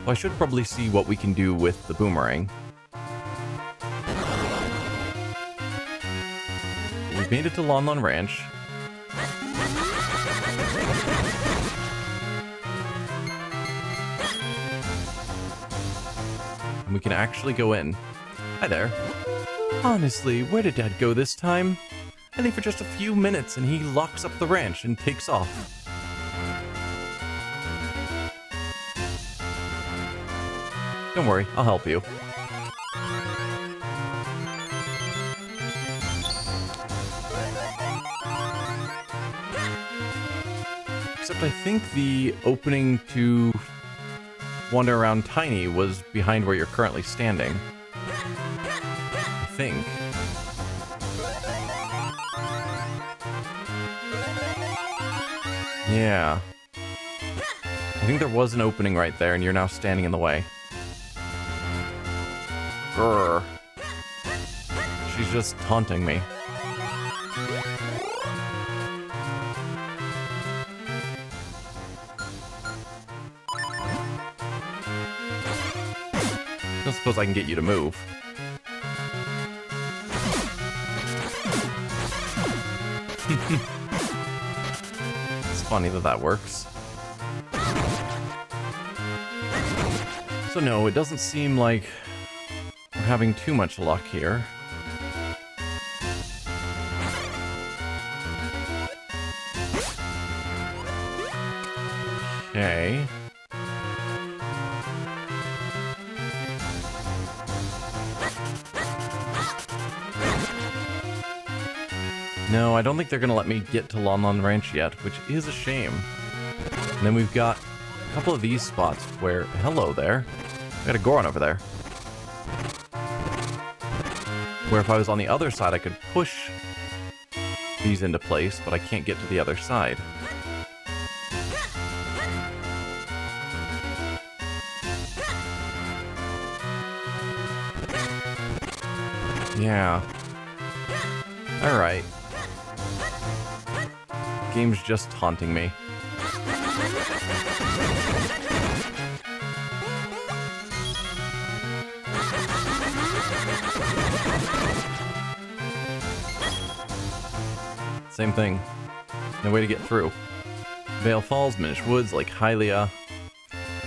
I should probably see what we can do with the boomerang. We've made it to Lon Lon Ranch. And we can actually go in. Hi there. Honestly, where did Dad go this time? I leave for just a few minutes and he locks up the ranch and takes off. Don't worry, I'll help you. Except I think the opening to wander around Tiny was behind where you're currently standing. I think. Yeah. I think there was an opening right there and you're now standing in the way. Grr. She's just taunting me. I don't suppose I can get you to move. It's funny that that works. So no, it doesn't seem like we're having too much luck here. Okay. No, I don't think they're gonna let me get to Lon Lon Ranch yet, which is a shame. And then we've got a couple of these spots where... Hello there. We got a Goron over there. Where if I was on the other side, I could push these into place, but I can't get to the other side. Yeah. Alright. Game's just taunting me. Same thing. No way to get through. Vale Falls, Minish Woods, Lake Hylia.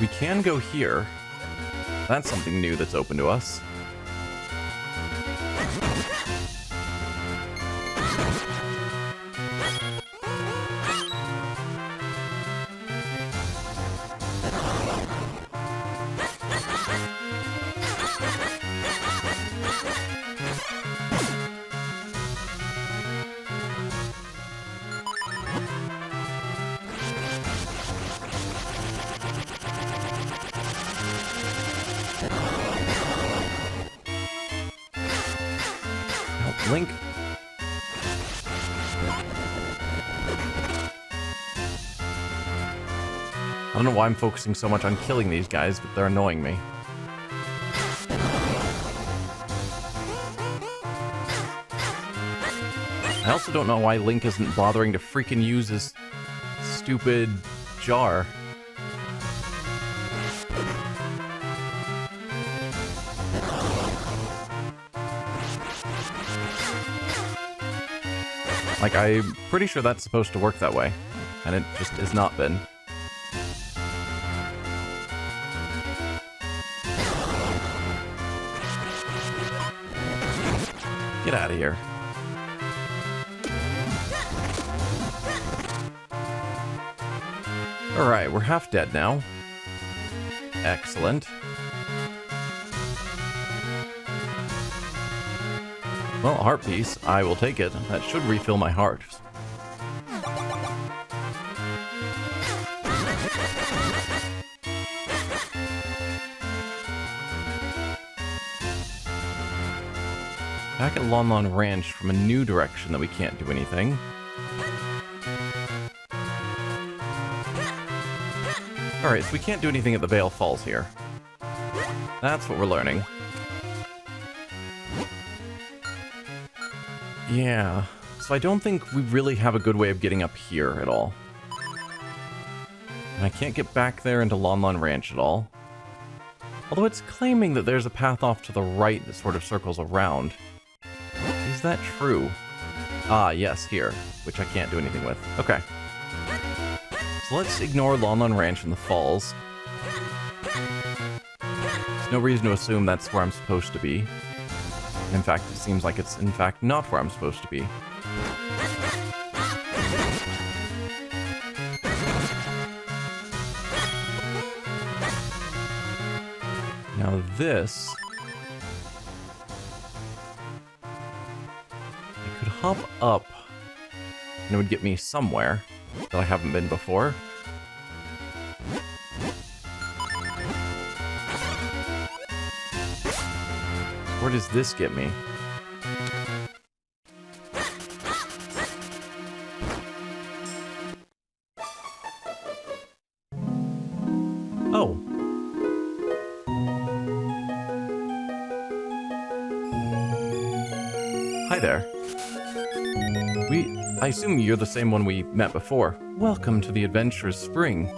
We can go here. That's something new that's open to us. Link. I don't know why I'm focusing so much on killing these guys, but they're annoying me. I also don't know why Link isn't bothering to freaking use his stupid jar. Like, I'm pretty sure that's supposed to work that way, and it just has not been. Get out of here. Alright, we're half dead now. Excellent. Well, a heart piece. I will take it. That should refill my heart. Back at Lon Lon Ranch from a new direction that we can't do anything. Alright, so we can't do anything at the Vale Falls here. That's what we're learning. Yeah, so I don't think we really have a good way of getting up here at all. And I can't get back there into Lon Lon Ranch at all. Although it's claiming that there's a path off to the right that sort of circles around. Is that true? Ah, yes, here, which I can't do anything with. Okay. So let's ignore Lon Lon Ranch and the falls. There's no reason to assume that's where I'm supposed to be. In fact, it seems like it's, in fact, not where I'm supposed to be. Now this... I could hop up, and it would get me somewhere that I haven't been before. Where does this get me? Oh. Hi there. I assume you're the same one we met before. Welcome to the Adventurous Spring.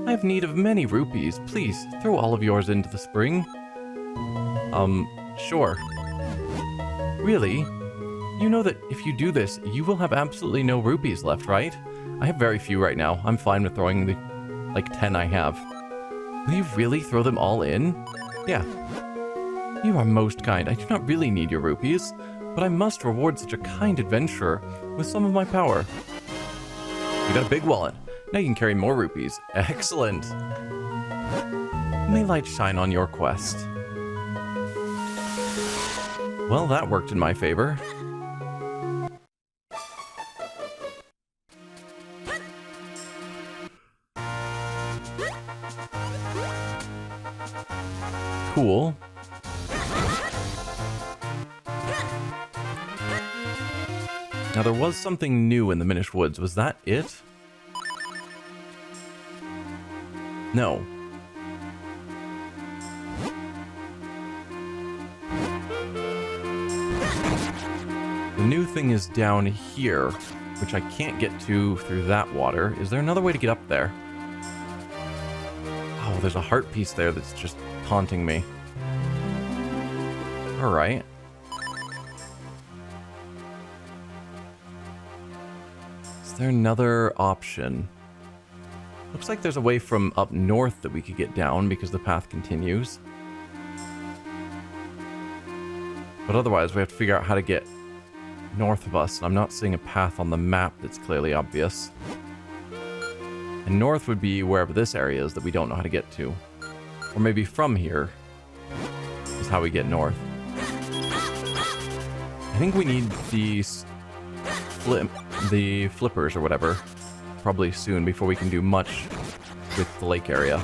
I have need of many rupees. Please, throw all of yours into the spring. Sure. Really? You know that if you do this, you will have absolutely no rupees left, right? I have very few right now. I'm fine with throwing the, 10 I have. Will you really throw them all in? Yeah. You are most kind. I do not really need your rupees, but I must reward such a kind adventurer with some of my power. You got a big wallet. Now you can carry more rupees. Excellent. May light shine on your quest. Well, that worked in my favor. Cool. Now there was something new in the Minish Woods. Was that it? No. The new thing is down here, which I can't get to through that water. Is there another way to get up there? Oh, there's a heart piece there that's just taunting me. Alright. Is there another option? Looks like there's a way from up north that we could get down because the path continues. But otherwise, we have to figure out how to get north of us. And I'm not seeing a path on the map that's clearly obvious. And north would be wherever this area is that we don't know how to get to. Or maybe from here is how we get north. I think we need these flippers or whatever probably soon before we can do much with the lake area.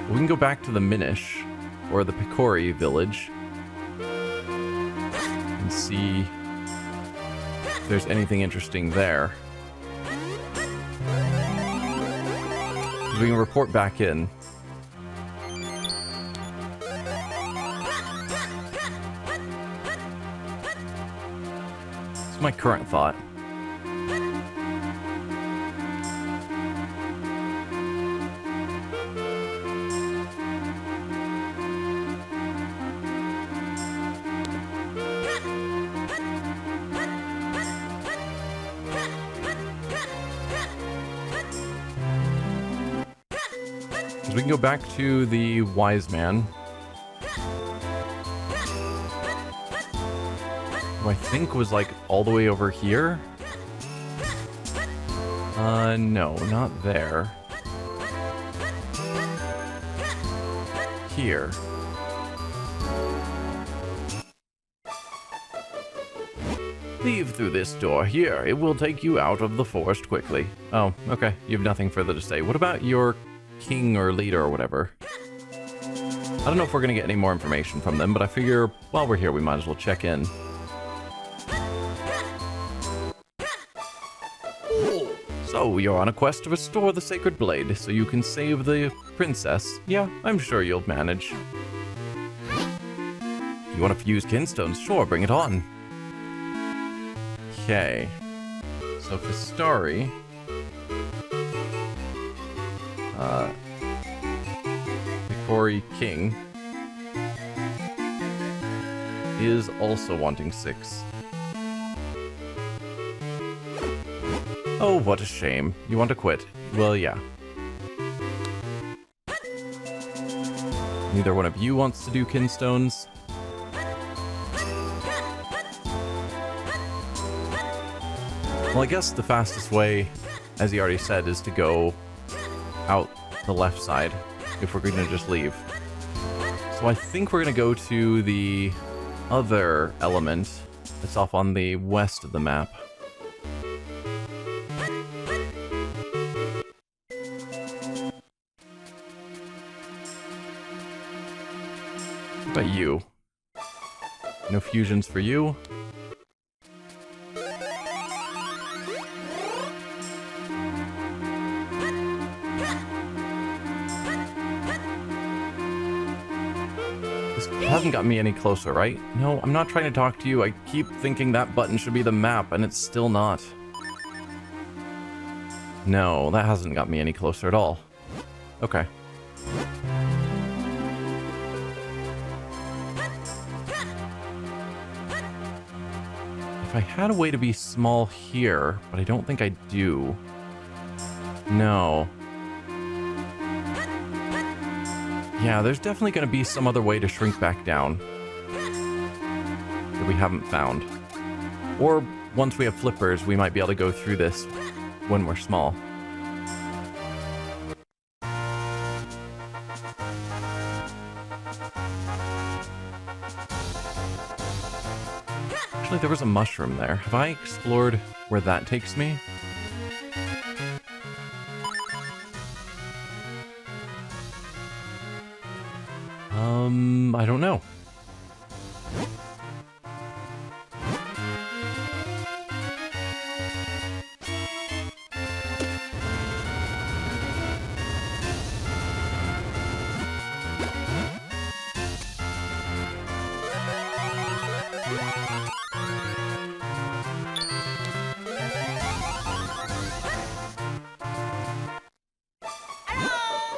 We can go back to the Minish or the Picori village and see if there's anything interesting there. We can report back in. It's my current thought. We can go back to the wise man. Who I think was like all the way over here. No, not there. Here. Leave through this door here. It will take you out of the forest quickly. Oh, okay. You have nothing further to say. What about your king or leader or whatever? I don't know if we're gonna get any more information from them, but I figure while we're here we might as well check in. So, you're on a quest to restore the sacred blade so you can save the princess. Yeah, I'm sure you'll manage. You want to fuse Kinstones? Sure, bring it on. Okay. So Fistari. Victory King is also wanting 6. Oh, what a shame. You want to quit? Well, yeah. Neither one of you wants to do Kinstones. Well, I guess the fastest way, as he already said, is to go out the left side if we're going to just leave. So I think we're going to go to the other element that's off on the west of the map. What about you? No fusions for you? Hasn't got me any closer, right? No, I'm not trying to talk to you. I keep thinking that button should be the map, and it's still not. No, that hasn't got me any closer at all. Okay. If I had a way to be small here, but I don't think I do. No. Yeah, there's definitely going to be some other way to shrink back down that we haven't found. Or once we have flippers, we might be able to go through this when we're small. Actually, there was a mushroom there. Have I explored where that takes me? I don't know.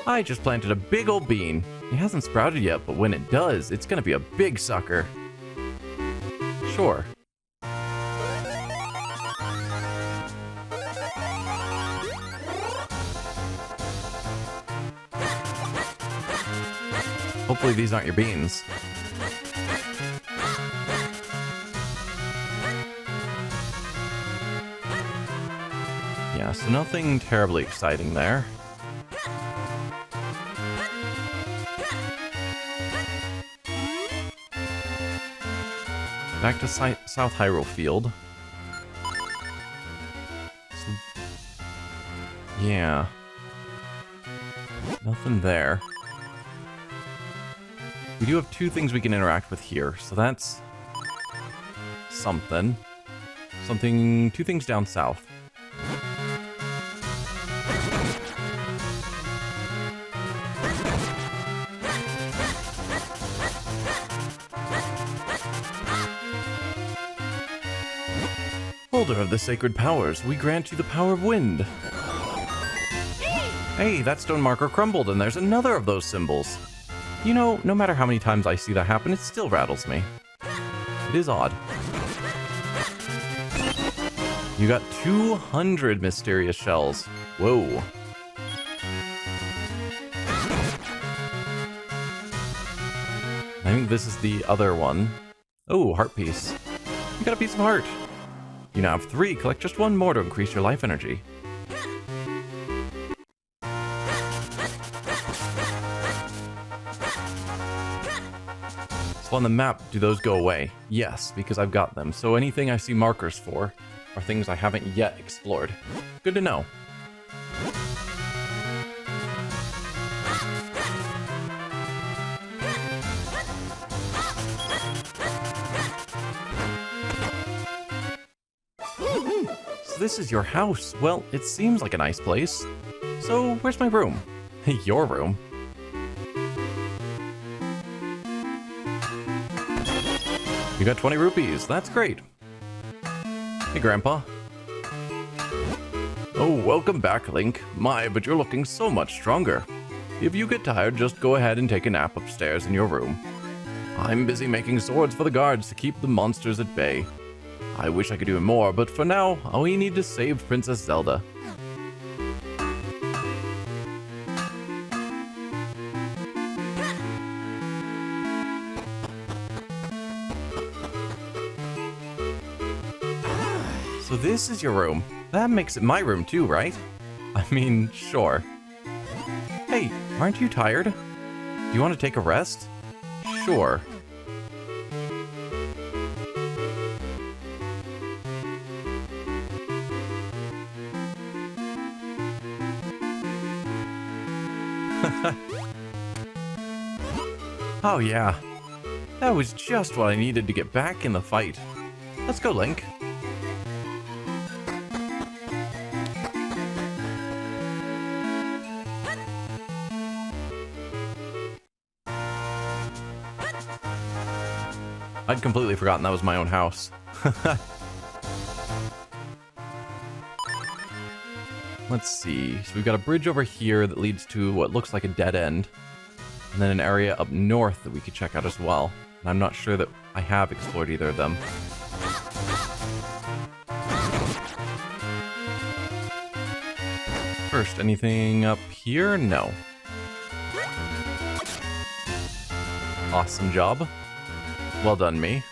I just planted a big old bean. It hasn't sprouted yet, but when it does, it's gonna be a big sucker. Sure. Hopefully these aren't your beans. Yeah, so nothing terribly exciting there. Back to South Hyrule Field. So, yeah. Nothing there. We do have 2 things we can interact with here, so that's something. 2 things down south. Holder of the sacred powers, we grant you the power of wind. Hey, that stone marker crumbled and there's another of those symbols. You know, no matter how many times I see that happen, it still rattles me. It is odd. You got 200 mysterious shells. Whoa. I think this is the other one. Oh, heart piece. You got a piece of heart. You now have 3. Collect just 1 more to increase your life energy. So on the map, do those go away? Yes, because I've got them. So anything I see markers for are things I haven't yet explored. Good to know. This is your house. Well, it seems like a nice place. So, where's my room? Your room. You got 20 rupees. That's great. Hey, Grandpa. Oh, welcome back, Link. My, but you're looking so much stronger. If you get tired, just go ahead and take a nap upstairs in your room. I'm busy making swords for the guards to keep the monsters at bay. I wish I could do more, but for now, we need to save Princess Zelda. So this is your room. That makes it my room too, right? I mean, sure. Hey, aren't you tired? Do you want to take a rest? Sure. Oh yeah. That was just what I needed to get back in the fight. Let's go, Link. I'd completely forgotten that was my own house. Let's see. So we've got a bridge over here that leads to what looks like a dead end. And then an area up north that we could check out as well. And I'm not sure that I have explored either of them. First, anything up here? No. Awesome job. Well done, me.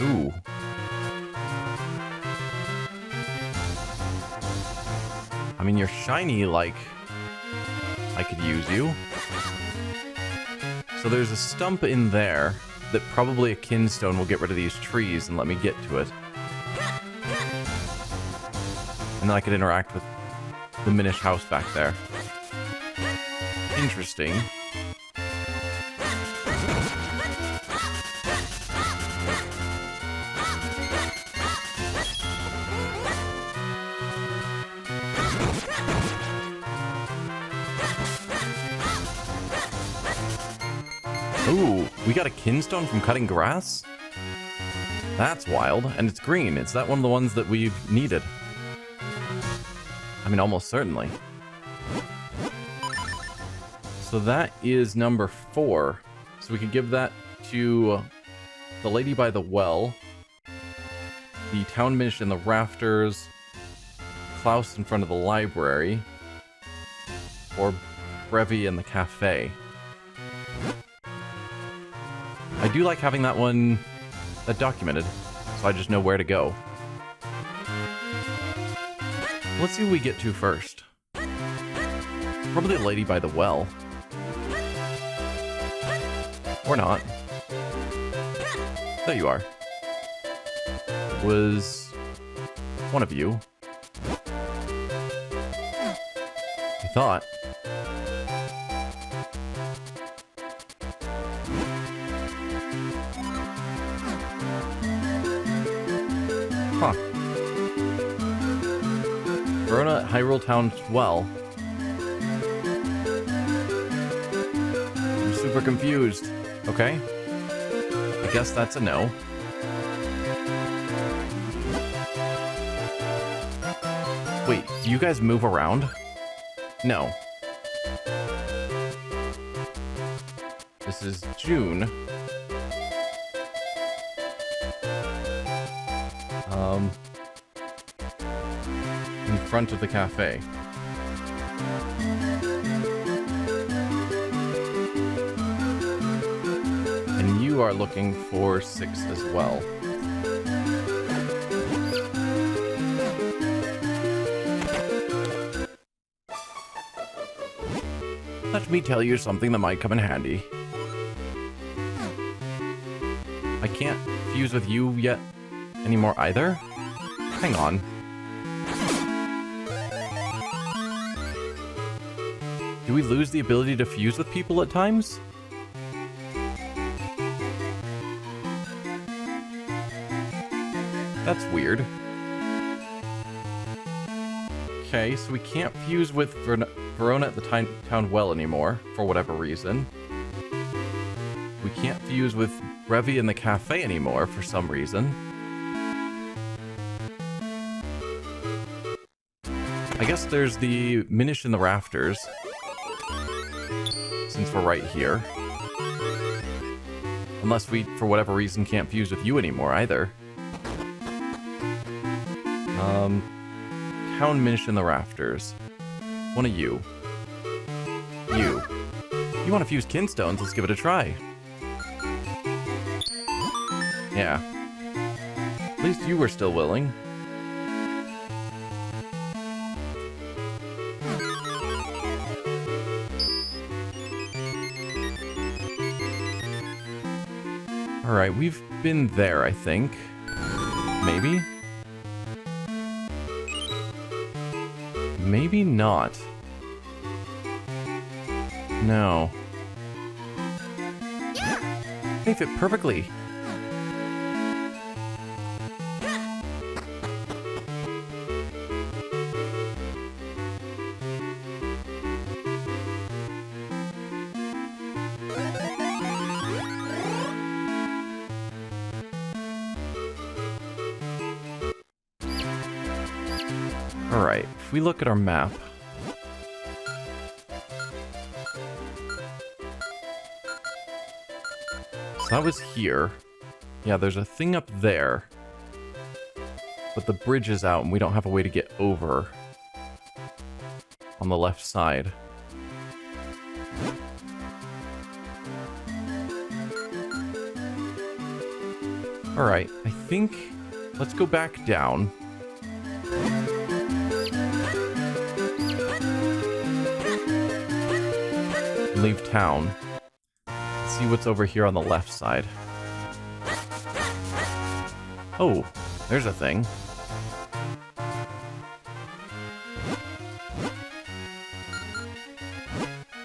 Ooh. I mean, you're shiny, like I could use you. So there's a stump in there that probably a Kinstone will get rid of these trees and let me get to it. And then I could interact with the Minish house back there. Interesting. Ooh, we got a Kinstone from cutting grass? That's wild, and it's green. Is that one of the ones that we've needed? I mean, almost certainly. So that is number 4. So we could give that to the lady by the well, the town Minish in the rafters, Klaus in front of the library, or Brevi in the cafe. I do like having that one documented, so I just know where to go. Let's see who we get to first. Probably the lady by the well. Or not. There you are. It was one of you. I thought. Huh. Verona at Hyrule Town's well. I'm super confused. Okay. I guess that's a no. Wait, do you guys move around? No. This is June. In front of the cafe. And you are looking for 6 as well. Let me tell you something that might come in handy. I can't fuse with you yet anymore either? Hang on. Do we lose the ability to fuse with people at times? That's weird. Okay, so we can't fuse with Verona at the town well anymore, for whatever reason. We can't fuse with Brevi in the cafe anymore, for some reason. I guess there's the Minish in the rafters. Since we're right here. Unless we, for whatever reason, can't fuse with you anymore either. Town Minish in the rafters. One of you. You. You want to fuse Kinstones? Let's give it a try. Yeah. At least you were still willing. Alright, we've been there, I think. Maybe? Maybe not. No. They fit perfectly. Alright, if we look at our map. So that was here. Yeah, there's a thing up there. But the bridge is out and we don't have a way to get over on the left side. Alright, I think let's go back down. Leave town. See what's over here on the left side. Oh, there's a thing.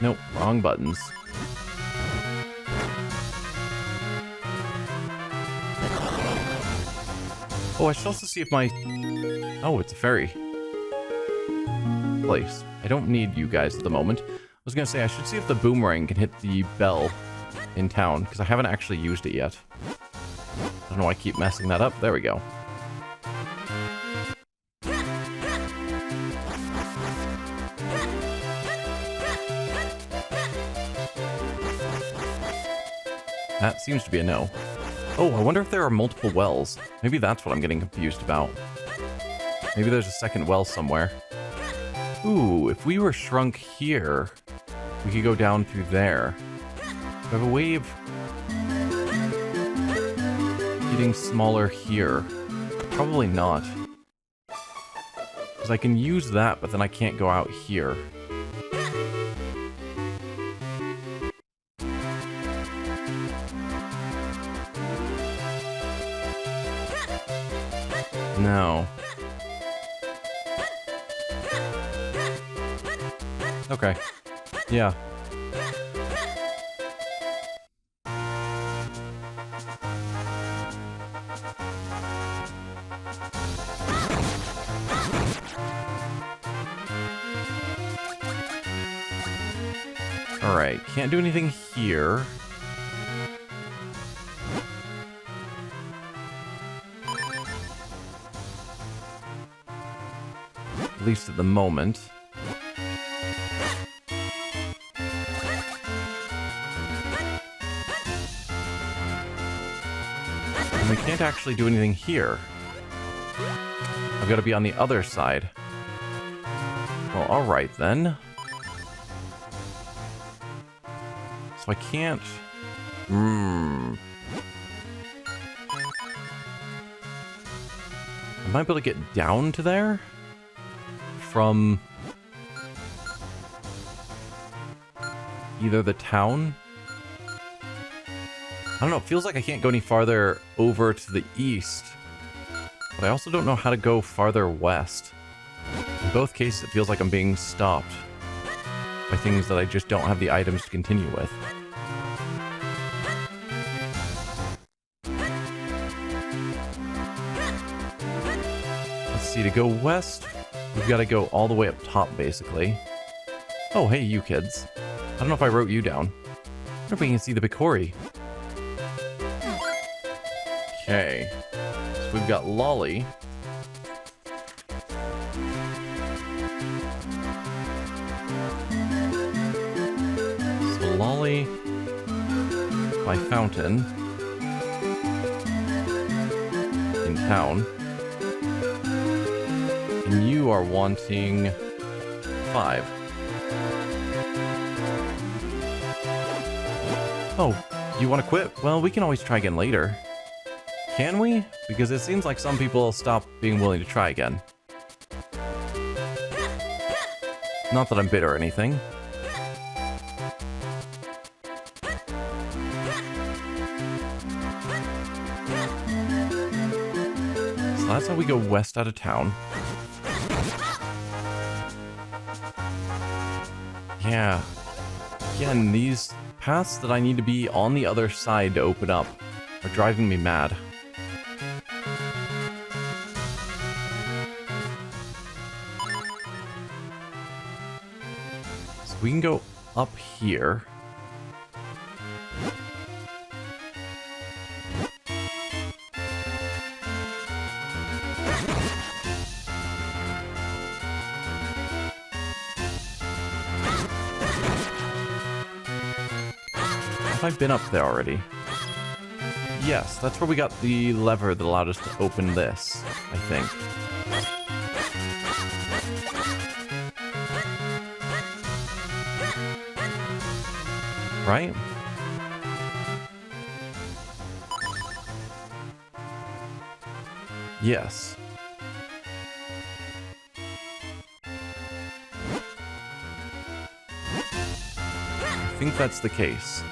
Nope, wrong buttons. Oh, I should also see if my... Oh, it's a ferry place. I don't need you guys at the moment. I was gonna say, I should see if the boomerang can hit the bell in town, because I haven't actually used it yet. I don't know why I keep messing that up. There we go. That seems to be a no. Oh, I wonder if there are multiple wells. Maybe that's what I'm getting confused about. Maybe there's a second well somewhere. Ooh, if we were shrunk here, we could go down through there. Do I have a way of getting smaller here? Probably not. Because I can use that, but then I can't go out here. No. Okay. Yeah. Alright, can't do anything here. At least at the moment. And we can't actually do anything here. I've got to be on the other side. Well, alright then. So I can't... I might be able to get down to there? From... either the town? I don't know, it feels like I can't go any farther over to the east. But I also don't know how to go farther west. In both cases, it feels like I'm being stopped by things that I just don't have the items to continue with. Let's see, to go west, we've got to go all the way up top, basically. Oh, hey, you kids. I don't know if I wrote you down. I wonder if we can see the Bikori. Okay. So we've got Lolly. lolly by fountain in town. And you are wanting 5. Oh, you want to quit? Well, we can always try again later. Can we? Because it seems like some people stop being willing to try again. Not that I'm bitter or anything. So that's how we go west out of town. Yeah. Again, these paths that I need to be on the other side to open up are driving me mad. So we can go up here. Have I been up there already? Yes, that's where we got the lever that allowed us to open this, I think. Right? Yes. I think that's the case.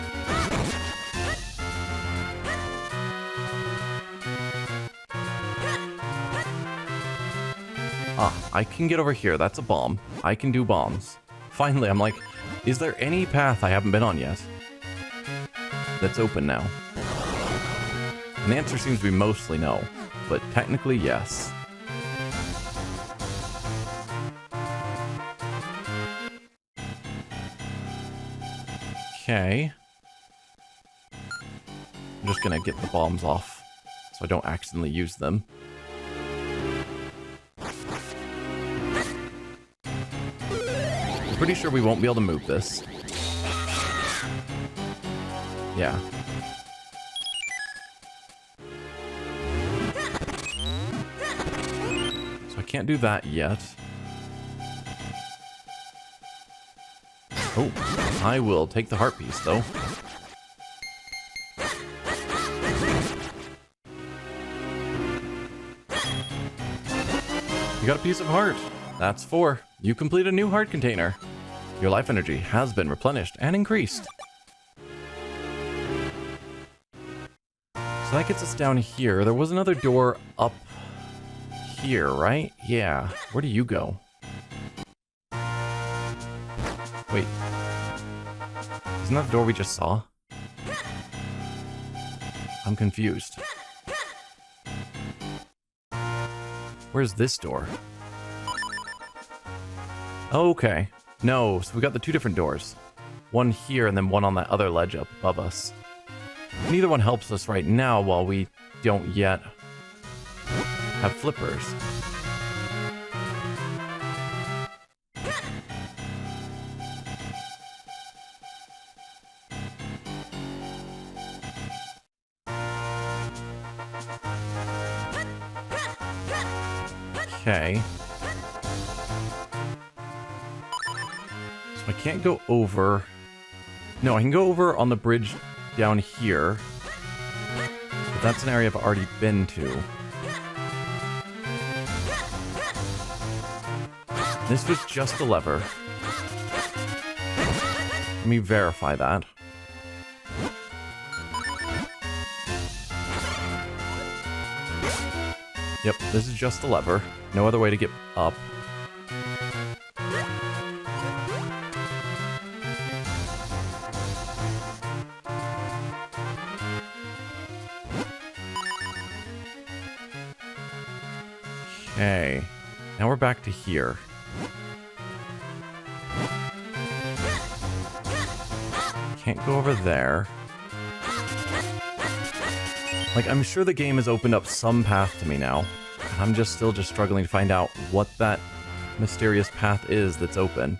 Ah, I can get over here. That's a bomb. I can do bombs. Finally, I'm like, is there any path I haven't been on yet that's open now? And the answer seems to be mostly no, but technically yes. Okay. I'm just gonna get the bombs off so I don't accidentally use them. Pretty sure we won't be able to move this. Yeah. So I can't do that yet. Oh, I will take the heart piece though. You got a piece of heart. That's 4. You complete a new heart container. Your life energy has been replenished and increased. So that gets us down here. There was another door up here, right? Yeah. Where do you go? Wait. Isn't that the door we just saw? I'm confused. Where's this door? Okay. No, so we got the 2 different doors. One here and then one on that other ledge up above us. Neither one helps us right now while we don't yet have flippers. Okay. So I can't go over. No, I can go over on the bridge down here. But that's an area I've already been to. This was just a lever. Let me verify that. Yep, this is just the lever. No other way to get up. Okay. Now we're back to here. Can't go over there. Like, I'm sure the game has opened up some path to me now. I'm still struggling to find out what that mysterious path is that's open.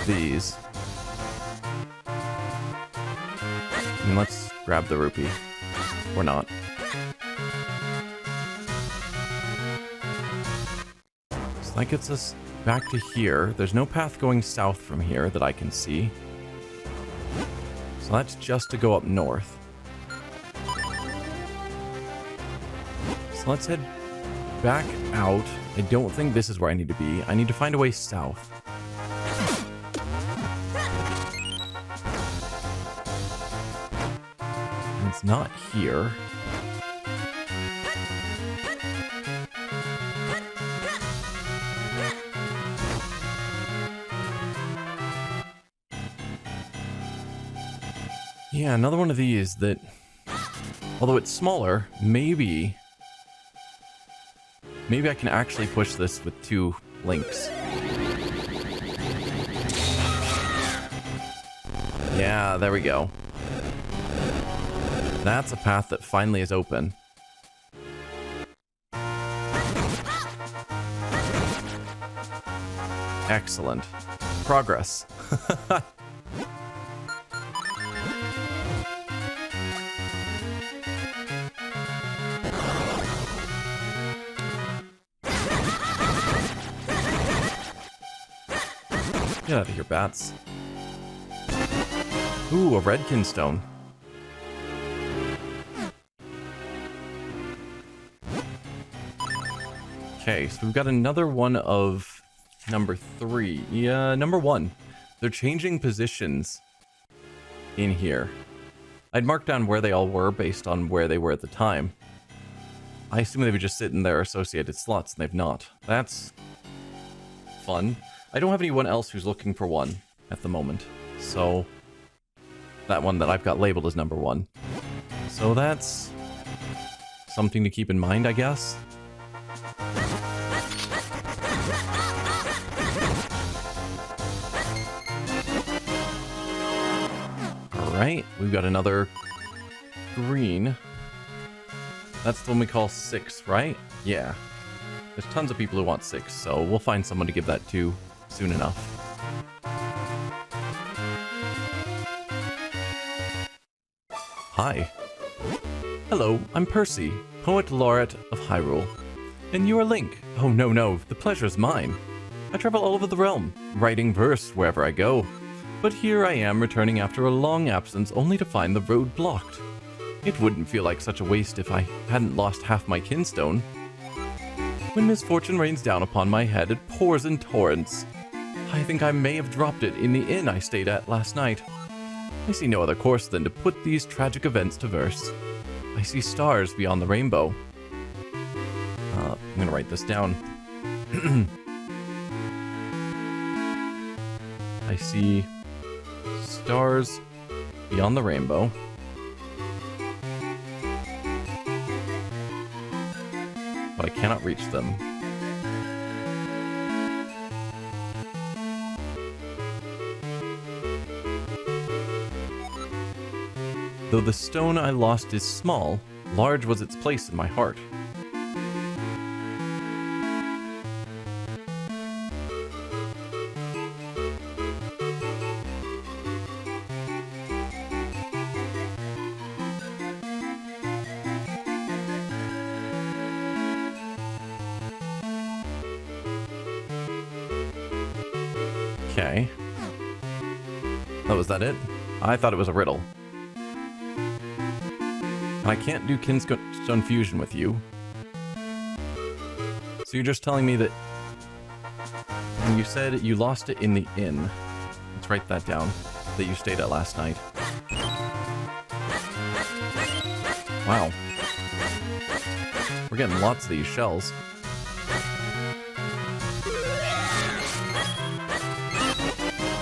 these. And let's grab the rupee. Or not. So that gets us back to here. There's no path going south from here that I can see. So that's just to go up north. So let's head back out. I don't think this is where I need to be. I need to find a way south. And it's not here. Yeah, another one of these that, although it's smaller, maybe I can actually push this with 2 links. Yeah, there we go. That's a path that finally is open. Excellent. Progress. Get out of here, bats. Ooh, a red Kinstone. Okay, so we've got another one of number 3. Yeah, number 1. They're changing positions in here. I'd marked down where they all were based on where they were at the time. I assume they would just sit in their associated slots, and they've not. That's fun. I don't have anyone else who's looking for one at the moment, so that one that I've got labeled as number 1. So that's something to keep in mind, I guess. Alright, we've got another green. That's the one we call 6, right? Yeah. There's tons of people who want 6, so we'll find someone to give that to soon enough. Hi. Hello, I'm Percy, Poet Laureate of Hyrule. And you are Link. Oh no, the pleasure's mine. I travel all over the realm, writing verse wherever I go. But here I am returning after a long absence only to find the road blocked. It wouldn't feel like such a waste if I hadn't lost half my Kinstone. When misfortune rains down upon my head, it pours in torrents. I think I may have dropped it in the inn I stayed at last night. I see no other course than to put these tragic events to verse. I see stars beyond the rainbow. I'm gonna write this down. I see stars beyond the rainbow. But I cannot reach them. Though the stone I lost is small, large was its place in my heart. Okay. Oh, was that it? I thought it was a riddle. I can't do Kinstone fusion with you. So you're just telling me that when you said you lost it in the inn, let's write that down, that you stayed at last night. Wow. We're getting lots of these shells.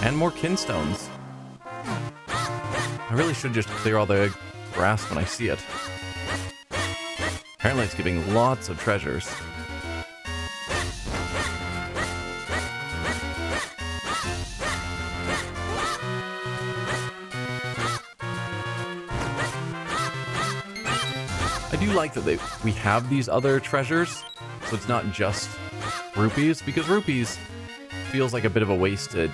And more Kinstones. I really should just clear all the grass when I see it. Apparently it's giving lots of treasures. I do like that we have these other treasures, so it's not just rupees, because rupees feels like a bit of a wasted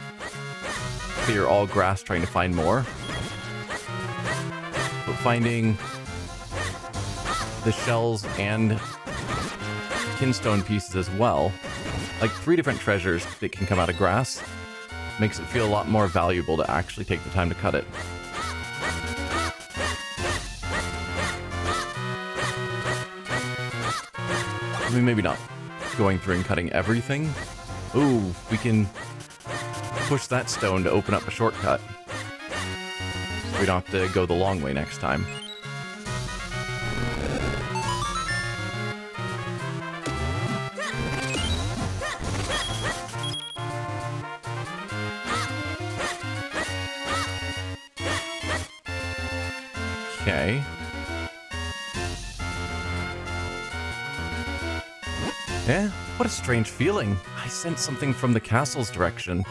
clear all grass trying to find more. But finding the shells and Kinstone pieces as well, like 3 different treasures that can come out of grass, makes it feel a lot more valuable to actually take the time to cut it. I mean, maybe not going through and cutting everything. Ooh, we can push that stone to open up a shortcut. So we don't have to go the long way next time. Okay. Eh? What a strange feeling. I sensed something from the castle's direction.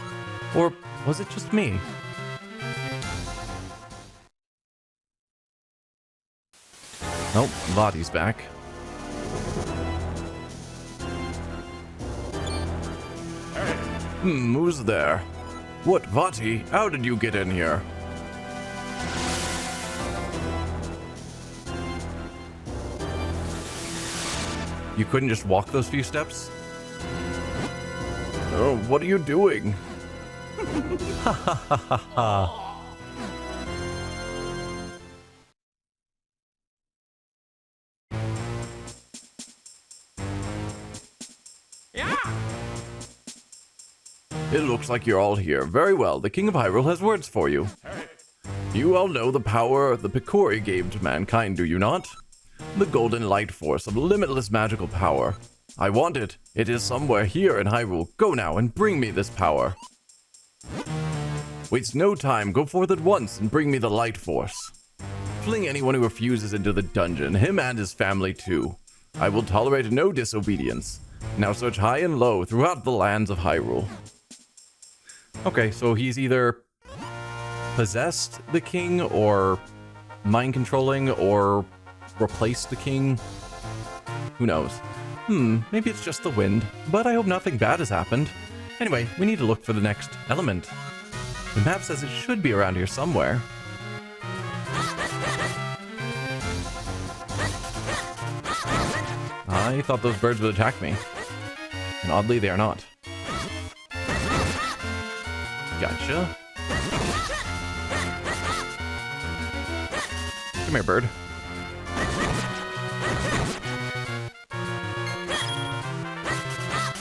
Or was it just me? Nope, Vati's back. Who's there? What, Vati? How did you get in here? You couldn't just walk those few steps? Oh, what are you doing? Ha ha ha ha ha. Yeah. It looks like you're all here. Very well. The King of Hyrule has words for you. You all know the power the Picori gave to mankind, do you not? The golden light force of limitless magical power. I want it. It is somewhere here in Hyrule. Go now and bring me this power. Waste no time. Go forth at once and bring me the light force. Fling anyone who refuses into the dungeon, him and his family too. I will tolerate no disobedience. Now search high and low throughout the lands of Hyrule. Okay, so he's either possessed the king or mind controlling or replaced the king. Who knows? Maybe it's just the wind, but I hope nothing bad has happened. Anyway, we need to look for the next element. The map says it should be around here somewhere. I thought those birds would attack me. And oddly, they are not. Gotcha. Come here, bird.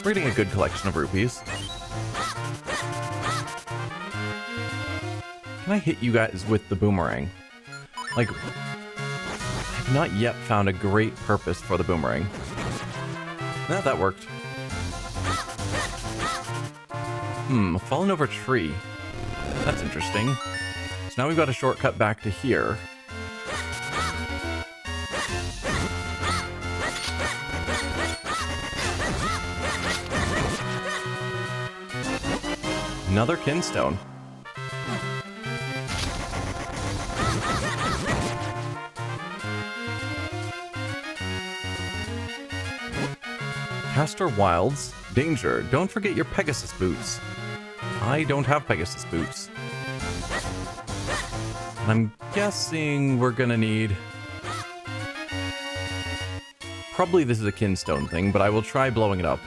We're getting a good collection of rupees. Can I hit you guys with the boomerang? Like, I've not yet found a great purpose for the boomerang. Nah, that worked. A fallen over tree. That's interesting. So now we've got a shortcut back to here. Another Kinstone. Castor Wilds. Danger. Don't forget your Pegasus boots. I don't have Pegasus boots. I'm guessing we're gonna need... Probably this is a Kinstone thing, but I will try blowing it up.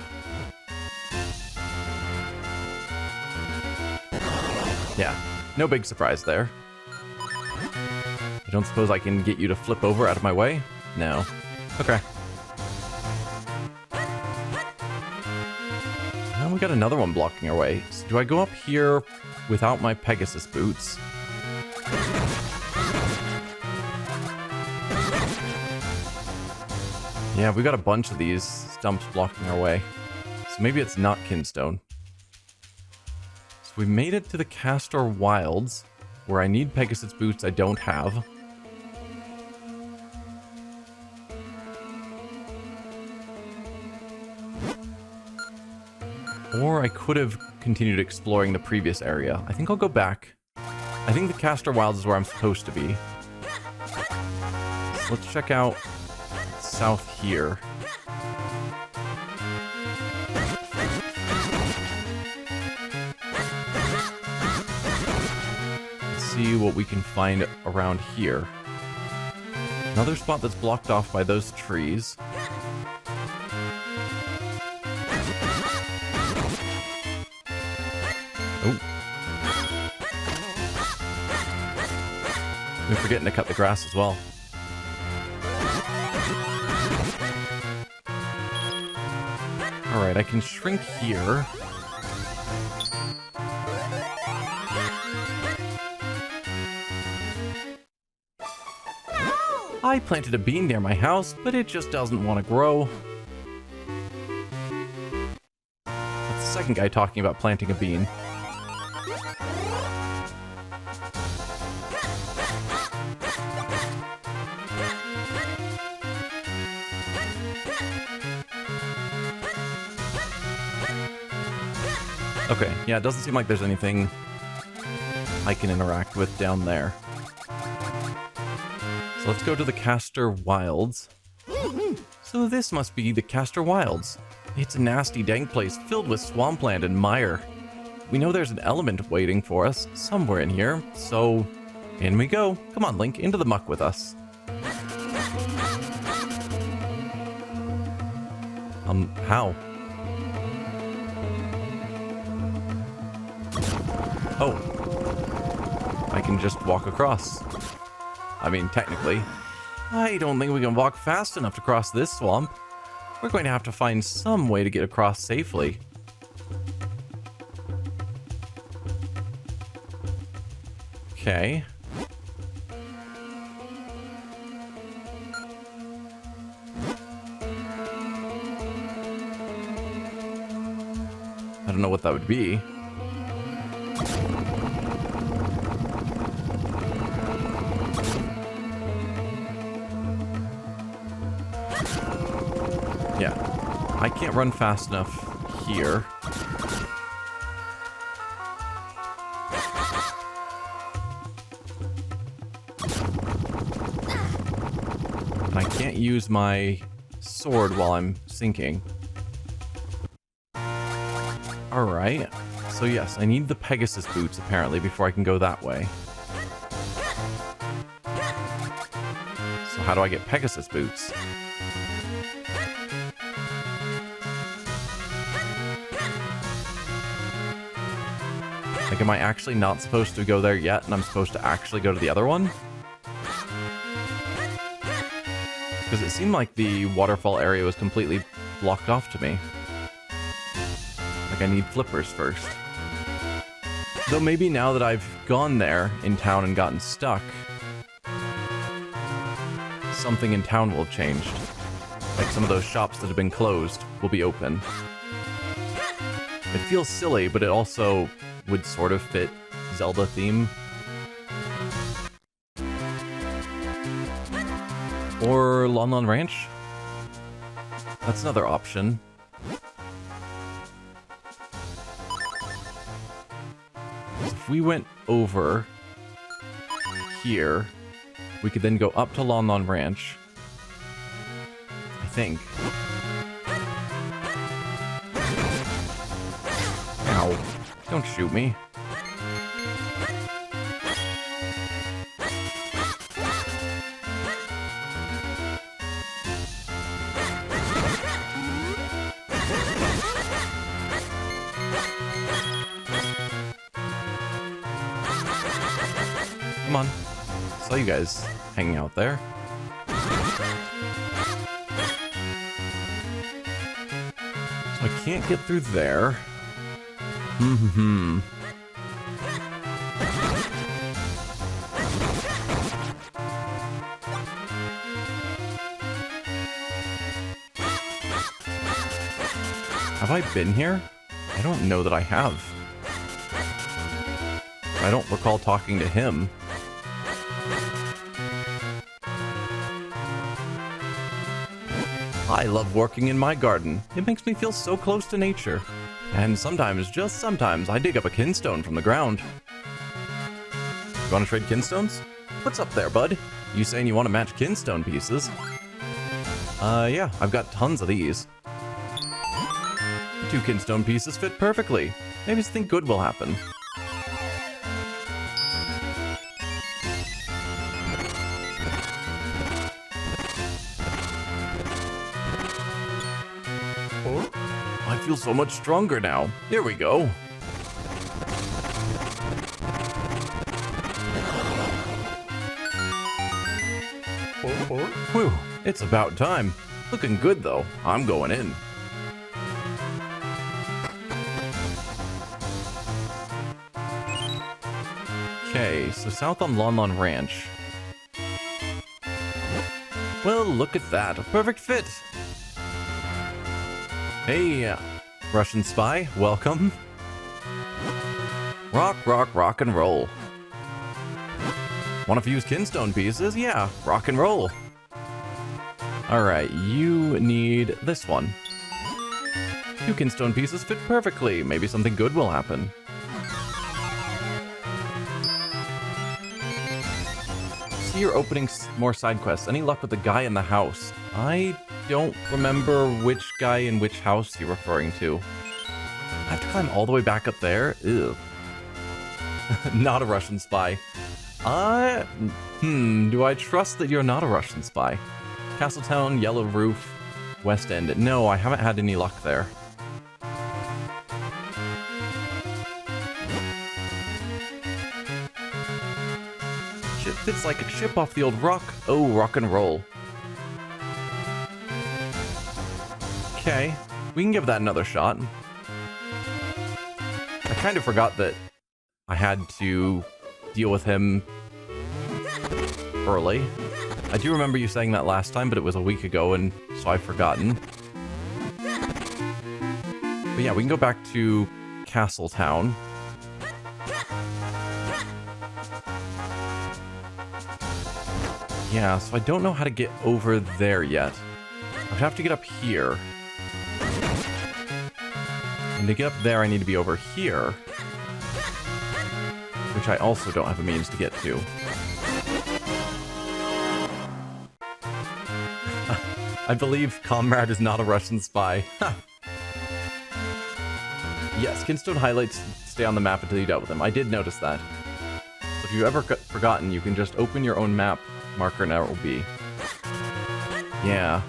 Yeah, no big surprise there. I don't suppose I can get you to flip over out of my way? No. Okay. Now we got another one blocking our way. So do I go up here without my Pegasus boots? Yeah, we got a bunch of these stumps blocking our way. So maybe it's not Kinstone. So we made it to the Castor Wilds, where I need Pegasus boots I don't have. Or I could have continued exploring the previous area. I think I'll go back. I think the Castor Wilds is where I'm supposed to be. So let's check out south here. see what we can find around here. Another spot that's blocked off by those trees. Oh. We're forgetting to cut the grass as well. Alright, I can shrink here. I planted a bean near my house, but it just doesn't want to grow. That's the second guy talking about planting a bean. Okay, yeah, it doesn't seem like there's anything I can interact with down there. So let's go to the Castor Wilds. So this must be the Castor Wilds. It's a nasty, dank place filled with swampland and mire. We know there's an element waiting for us somewhere in here, so in we go. Come on, Link, into the muck with us. How? Oh. I can just walk across. I mean, technically. I don't think we can walk fast enough to cross this swamp. We're going to have to find some way to get across safely. Okay. I don't know what that would be. Yeah, I can't run fast enough here. And I can't use my sword while I'm sinking. Alright, so yes, I need the Pegasus boots apparently before I can go that way. So how do I get Pegasus boots? Like, am I actually not supposed to go there yet, and I'm supposed to actually go to the other one? Because it seemed like the waterfall area was completely blocked off to me. Like, I need flippers first. Though maybe now that I've gone there in town and gotten stuck, something in town will have changed. Like, some of those shops that have been closed will be open. It feels silly, but it also would sort of fit Zelda theme. Or Lon Lon Ranch. That's another option. If we went over here, we could then go up to Lon Lon Ranch. I think. Ow. Don't shoot me. Come on. Saw you guys hanging out there. So I can't get through there. Have I been here? I don't know that I have. I don't recall talking to him. I love working in my garden. It makes me feel so close to nature. And sometimes, just sometimes, I dig up a Kinstone from the ground. You want to trade Kinstones? What's up there, bud? You saying you want to match Kinstone pieces? Yeah, I've got tons of these. The 2 Kinstone pieces fit perfectly. Maybe something good will happen. feel so much stronger now. Here we go. Whew, it's about time. Looking good though. I'm going in. Okay, so south on Lon Lon Ranch. Well, look at that. A perfect fit. Hey, Russian spy, welcome. Rock, rock, rock and roll. Want to fuse Kinstone pieces? Yeah, rock and roll. Alright, you need this one. 2 Kinstone pieces fit perfectly. Maybe something good will happen. See, you're opening more side quests. Any luck with the guy in the house? I don't remember which guy in which house you're referring to. I have to climb all the way back up there? Ew. Not a Russian spy. Do I trust that you're not a Russian spy? Castletown, Yellow Roof, West End. No, I haven't had any luck there. Shit fits like a chip off the old rock. Oh, rock and roll. Okay, we can give that another shot. I kind of forgot that I had to deal with him early. I do remember you saying that last time, but it was a week ago, and so I've forgotten. But yeah, we can go back to Castletown. Yeah, so I don't know how to get over there yet. I would have to get up here. And to get up there, I need to be over here. Which I also don't have a means to get to. I believe Comrade is not a Russian spy. Yes, Kinstone highlights stay on the map until you dealt with them. I did notice that. So if you've ever forgotten, you can just open your own map marker and it will be. Yeah.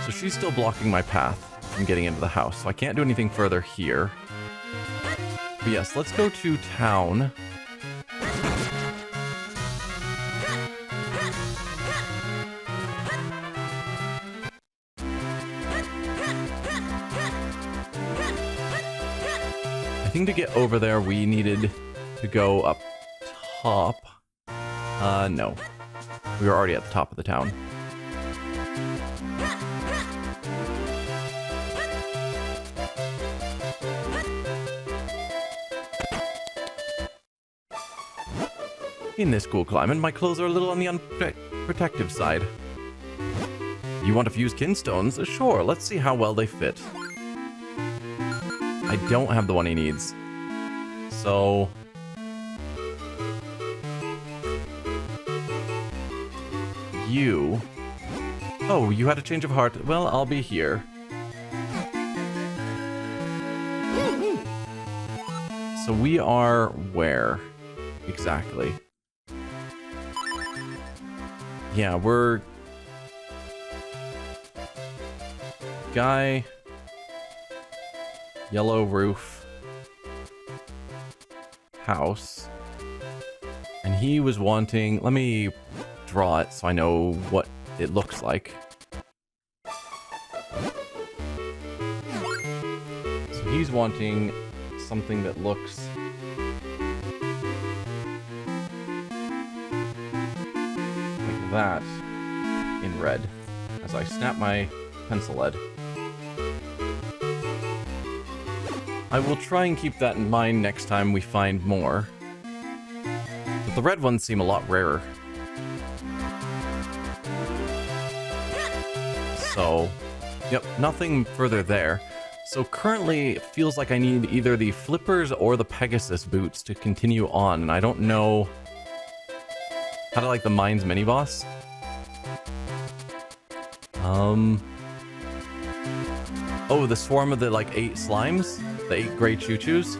So she's still blocking my path from getting into the house, so I can't do anything further here. But yes, let's go to town. I think to get over there, we needed to go up top. No. We were already at the top of the town. In this cool climate, my clothes are a little on the unprotective side. You want to fuse Kinstones? Sure, let's see how well they fit. I don't have the one he needs. So... you... Oh, you had a change of heart. Well, I'll be here. So we are where? Exactly. Yeah, we're... Guy... Yellow roof... House... And he was wanting... Let me draw it so I know what it looks like. So he's wanting something that looks... like that in red, as I snap my pencil lead. I will try and keep that in mind next time we find more. But the red ones seem a lot rarer. So, yep, nothing further there. So currently, it feels like I need either the flippers or the Pegasus boots to continue on, and I don't know how to like the Mines mini-boss. Oh, the swarm of the, like, 8 slimes? The 8 gray choo-choos?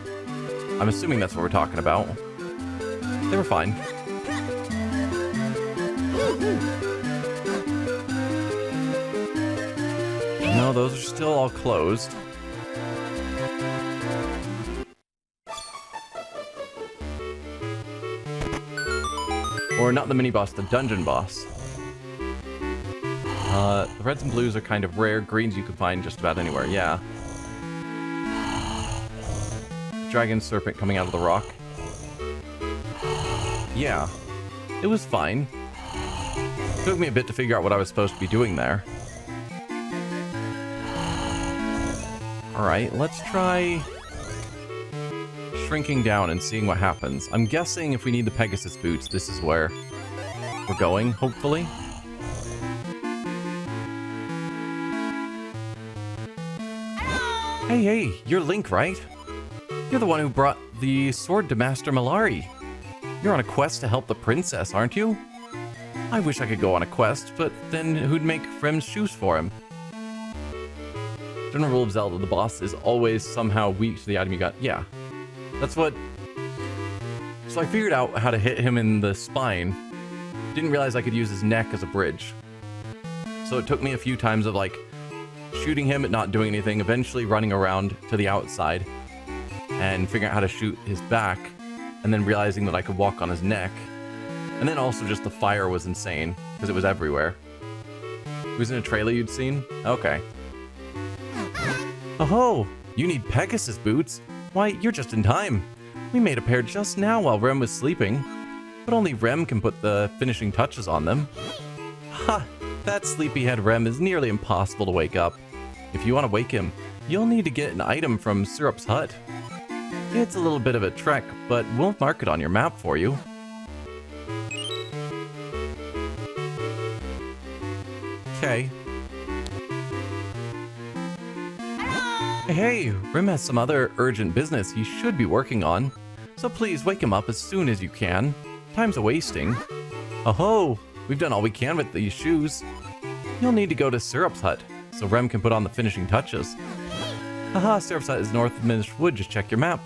I'm assuming that's what we're talking about. They were fine. No, those are still all closed. Or not the mini-boss, the dungeon boss. The reds and blues are kind of rare. Greens you can find just about anywhere, yeah. Dragon serpent coming out of the rock. Yeah. It was fine. Took me a bit to figure out what I was supposed to be doing there. Alright, let's try shrinking down and seeing what happens. I'm guessing if we need the Pegasus boots, this is where we're going, hopefully. Hey, you're Link, right? You're the one who brought the sword to Master Malari. You're on a quest to help the princess, aren't you? I wish I could go on a quest, but then who'd make Frem's shoes for him? General rule of Zelda, the boss is always somehow weak to the item you got. Yeah, that's what... So I figured out how to hit him in the spine. Didn't realize I could use his neck as a bridge. So it took me a few times of like shooting him but not doing anything, eventually running around to the outside and figuring out how to shoot his back, and then realizing that I could walk on his neck. And then also just the fire was insane because it was everywhere. It was in a trailer you'd seen? Okay. Oh, you need Pegasus boots? Why, you're just in time. We made a pair just now while Rem was sleeping, but only Rem can put the finishing touches on them. Ha! That sleepyhead Rem is nearly impossible to wake up. If you want to wake him, you'll need to get an item from Syrup's hut. It's a little bit of a trek, but we'll mark it on your map for you. Okay. Hey, Rem has some other urgent business he should be working on, so please wake him up as soon as you can. Time's a-wasting. Oh-ho! We've done all we can with these shoes. You'll need to go to Syrup's hut, so Rem can put on the finishing touches. Haha, Syrup's hut is north of Minish Wood, just check your map.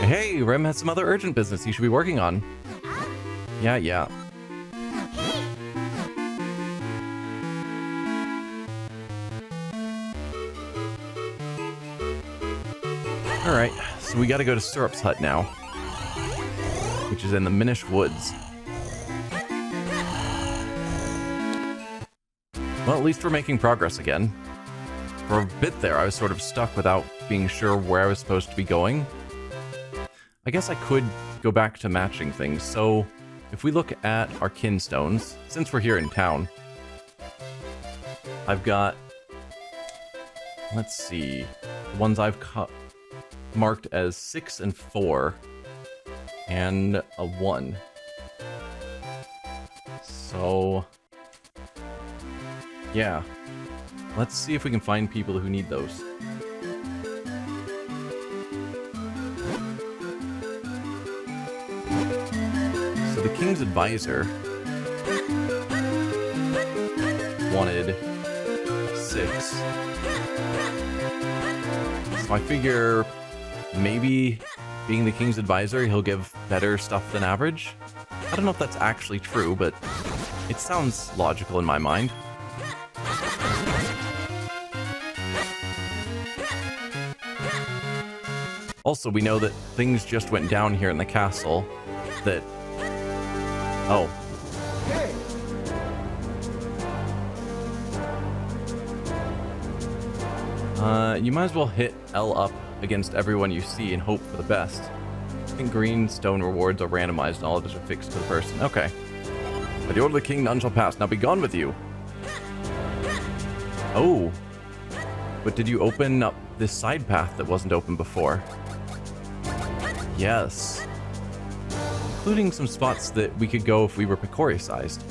Hey, Rem has some other urgent business he should be working on. Yeah. Alright, so we gotta go to Syrup's hut now, which is in the Minish Woods. Well, at least we're making progress again. For a bit there, I was sort of stuck without being sure where I was supposed to be going. I guess I could go back to matching things. So if we look at our Kinstones, since we're here in town, I've got, let's see, the ones I've marked as 6 and 4, and a 1. So, yeah. Let's see if we can find people who need those. So the King's Advisor wanted 6. So I figure maybe being the King's Advisor, he'll give better stuff than average. I don't know if that's actually true, but it sounds logical in my mind. Also, we know that things just went down here in the castle that... Oh. You might as well hit L up against everyone you see and hope for the best. I think green stone rewards are randomized and all others are fixed to the person. Okay. By the order of the king, none shall pass. Now be gone with you. Oh. But did you open up this side path that wasn't open before? Yes. Including some spots that we could go if we were Picori sized.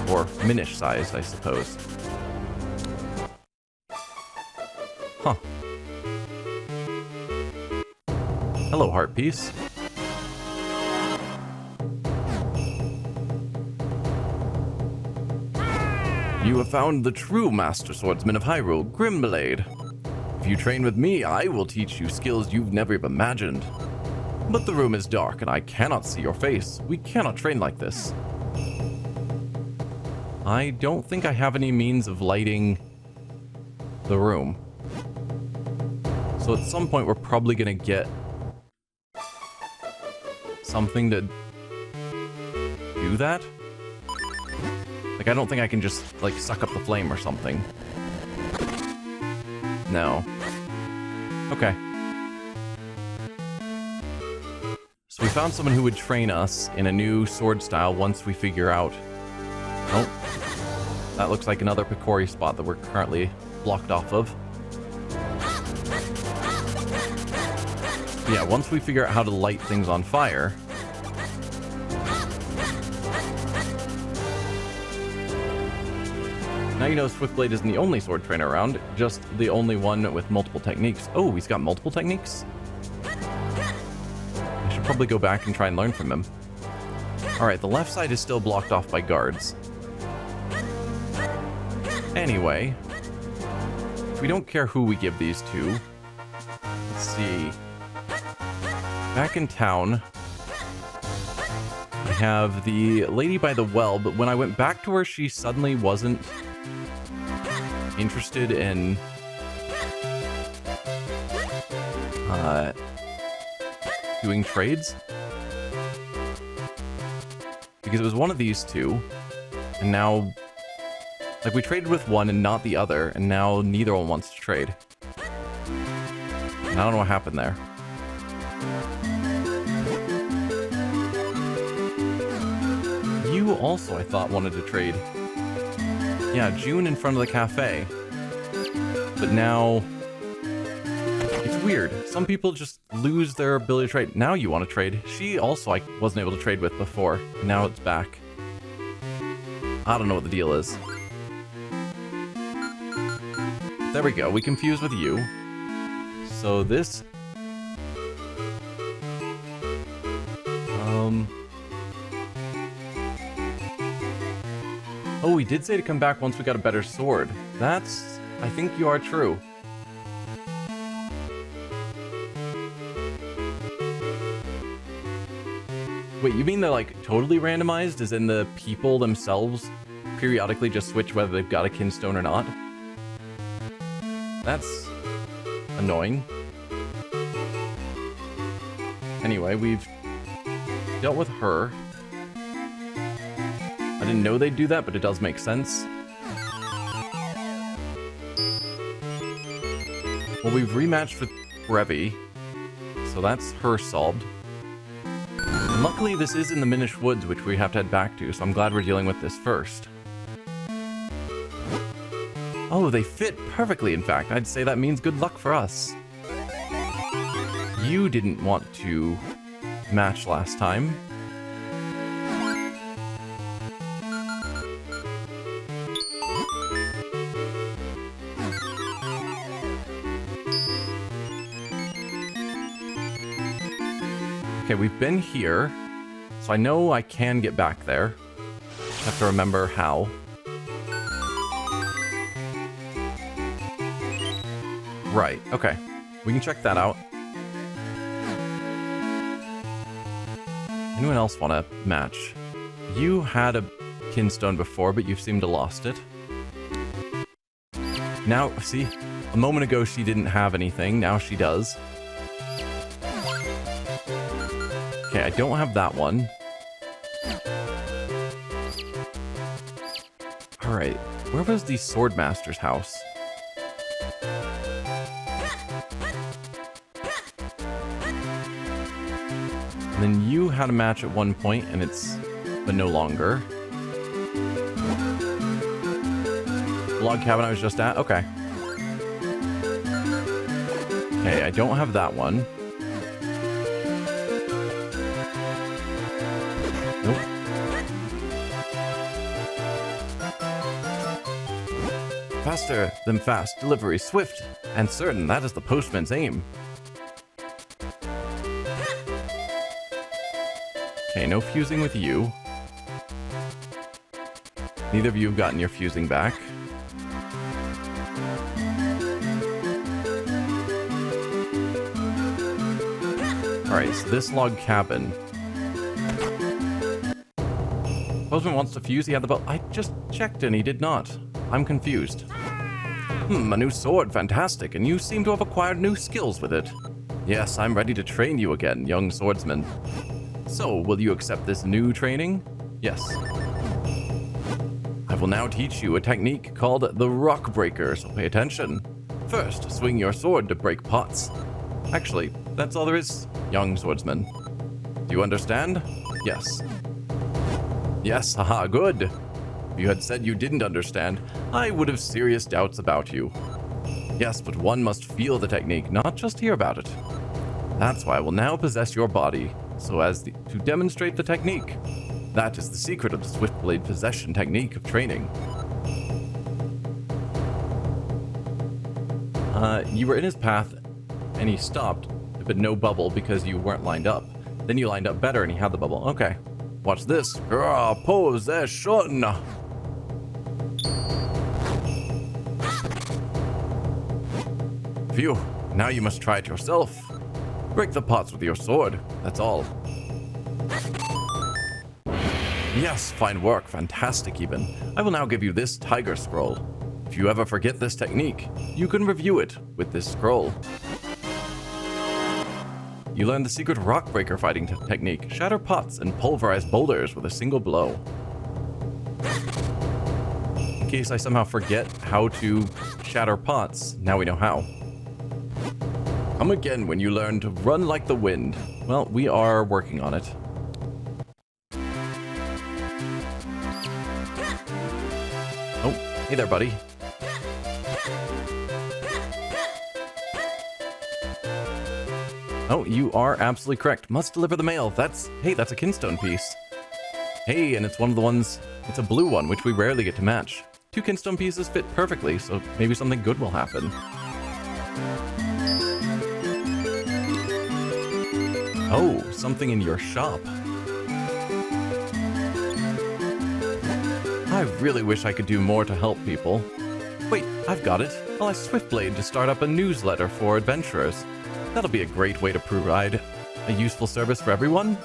Or Minish sized, I suppose. Huh. Hello, heart piece. You have found the true Master Swordsman of Hyrule, Grimblade. If you train with me, I will teach you skills you've never even imagined. But the room is dark and I cannot see your face. We cannot train like this. I don't think I have any means of lighting the room. So at some point we're probably going to get something to do that. Like, I don't think I can just, like, suck up the flame or something. No. Okay. So we found someone who would train us in a new sword style once we figure out... Oh. That looks like another Picori spot that we're currently blocked off of. Yeah, once we figure out how to light things on fire... Now you know Swiftblade isn't the only sword trainer around, just the only one with multiple techniques. Oh, he's got multiple techniques? I should probably go back and try and learn from him. Alright, the left side is still blocked off by guards. Anyway, we don't care who we give these to. Let's see. Back in town, I have the lady by the well, but when I went back to her, she suddenly wasn't interested in doing trades. Because it was one of these two, and now, like, we traded with one and not the other, and now neither one wants to trade. And I don't know what happened there. You also, I thought, wanted to trade. Yeah, June in front of the cafe. But now... It's weird. Some people just lose their ability to trade. Now you want to trade. She also I wasn't able to trade with before. Now it's back. I don't know what the deal is. There we go. We confused with you. So this... Oh, we did say to come back once we got a better sword. That's... I think you are true. Wait, you mean they're, like, totally randomized? As in the people themselves periodically just switch whether they've got a Kinstone or not? That's... annoying. Anyway, we've dealt with her. I didn't know they'd do that, but it does make sense. Well, we've rematched with Brevi, so that's her solved. And luckily, this is in the Minish Woods, which we have to head back to, so I'm glad we're dealing with this first. Oh, they fit perfectly, in fact. I'd say that means good luck for us. You didn't want to match last time. Okay, we've been here, so I know I can get back there. I have to remember how. Right, okay. We can check that out. Anyone else want to match? You had a Kinstone before, but you seem to lost it. Now, see, a moment ago she didn't have anything, now she does. Okay, I don't have that one. Alright, where was the Swordmaster's house? And then you had a match at one point, and it's... but no longer. Log cabin I was just at? Okay. Okay, I don't have that one. Nope. Faster than fast, delivery swift and certain, that is the postman's aim. Okay, no fusing with you. Neither of you have gotten your fusing back. Alright, so this log cabin. Postman wants to fuse, he had the belt. I just checked and he did not. I'm confused. A new sword, fantastic, and you seem to have acquired new skills with it. Yes, I'm ready to train you again, young swordsman. So, will you accept this new training? Yes. I will now teach you a technique called the rock breaker, so pay attention. First, swing your sword to break pots. Actually, that's all there is, young swordsman. Do you understand? Yes. Yes, haha, good. If you had said you didn't understand, I would have serious doubts about you. Yes, but one must feel the technique, not just hear about it. That's why I will now possess your body, so as to demonstrate the technique. That is the secret of the Swiftblade possession technique of training. You were in his path, and he stopped, but no bubble because you weren't lined up. Then you lined up better, and he had the bubble. Okay. Watch this. Possession! Phew. Now you must try it yourself. Break the pots with your sword. That's all. Yes, fine work. Fantastic even. I will now give you this tiger scroll. If you ever forget this technique, you can review it with this scroll. You learn the secret rock breaker fighting technique. Shatter pots and pulverize boulders with a single blow. In case I somehow forget how to shatter pots, now we know how. Come again when you learn to run like the wind. Well, we are working on it. Oh, hey there, buddy. Oh, you are absolutely correct. Must deliver the mail. Hey, that's a Kinstone piece. Hey, and it's one of the ones, it's a blue one, which we rarely get to match. 2 Kinstone pieces fit perfectly, so maybe something good will happen. Oh, something in your shop. I really wish I could do more to help people. Wait, I've got it. I'll ask Swiftblade to start up a newsletter for adventurers. That'll be a great way to provide a useful service for everyone.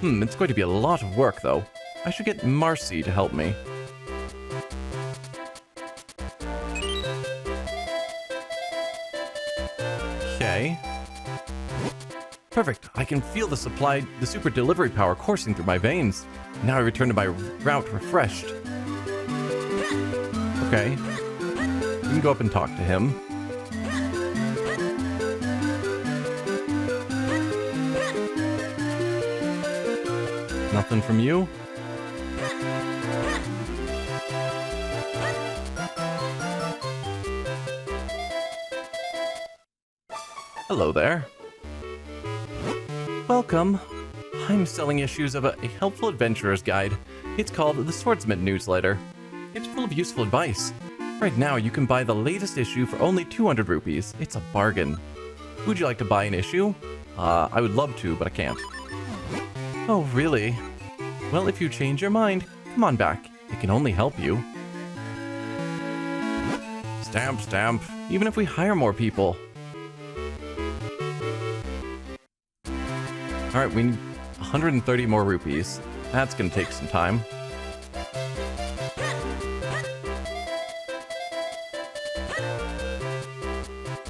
It's going to be a lot of work, though. I should get Marcy to help me. Okay. Perfect. I can feel the super delivery power coursing through my veins. Now I return to my route refreshed. Okay. You can go up and talk to him. Nothing from you? Hello there. Welcome. I'm selling issues of a helpful adventurer's guide. It's called the Swordsman Newsletter. It's full of useful advice. Right now, you can buy the latest issue for only 200 rupees. It's a bargain. Would you like to buy an issue? I would love to, but I can't. Oh, really? Well, if you change your mind, come on back. It can only help you. Stamp, stamp. Even if we hire more people. Alright, we need 130 more rupees. That's gonna take some time.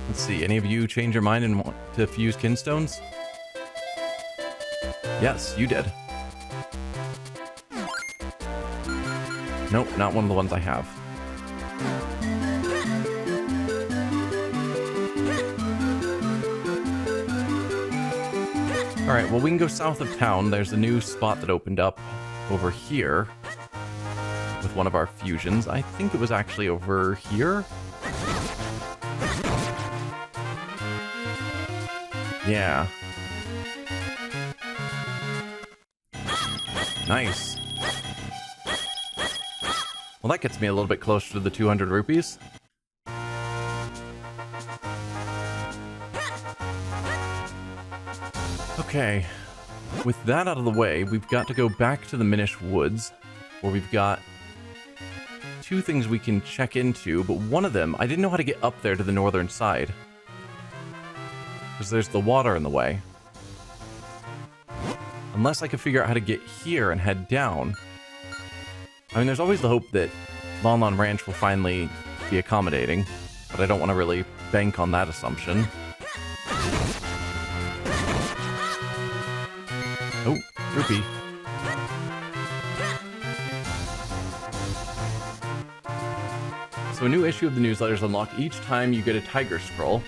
Let's see, any of you change your mind and want to fuse Kinstones? Yes, you did. Nope, not one of the ones I have. Alright, well we can go south of town. There's a new spot that opened up over here with one of our fusions. I think it was actually over here. Yeah. Nice. Well, that gets me a little bit closer to the 200 rupees. Okay. With that out of the way, we've got to go back to the Minish Woods, where we've got 2 things we can check into, but one of them, I didn't know how to get up there to the northern side. Because there's the water in the way. Unless I could figure out how to get here and head down. I mean, there's always the hope that Lon Lon Ranch will finally be accommodating, but I don't want to really bank on that assumption. Oh, rupee. So a new issue of the newsletters unlock each time you get a tiger scroll.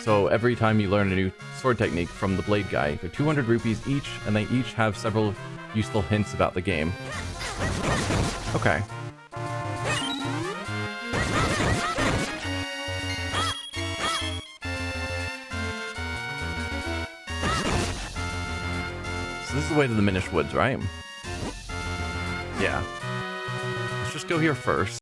So every time you learn a new sword technique from the blade guy, they're 200 rupees each, and they each have several useful hints about the game. Okay. So this is the way to the Minish Woods, right? Yeah. Let's just go here first.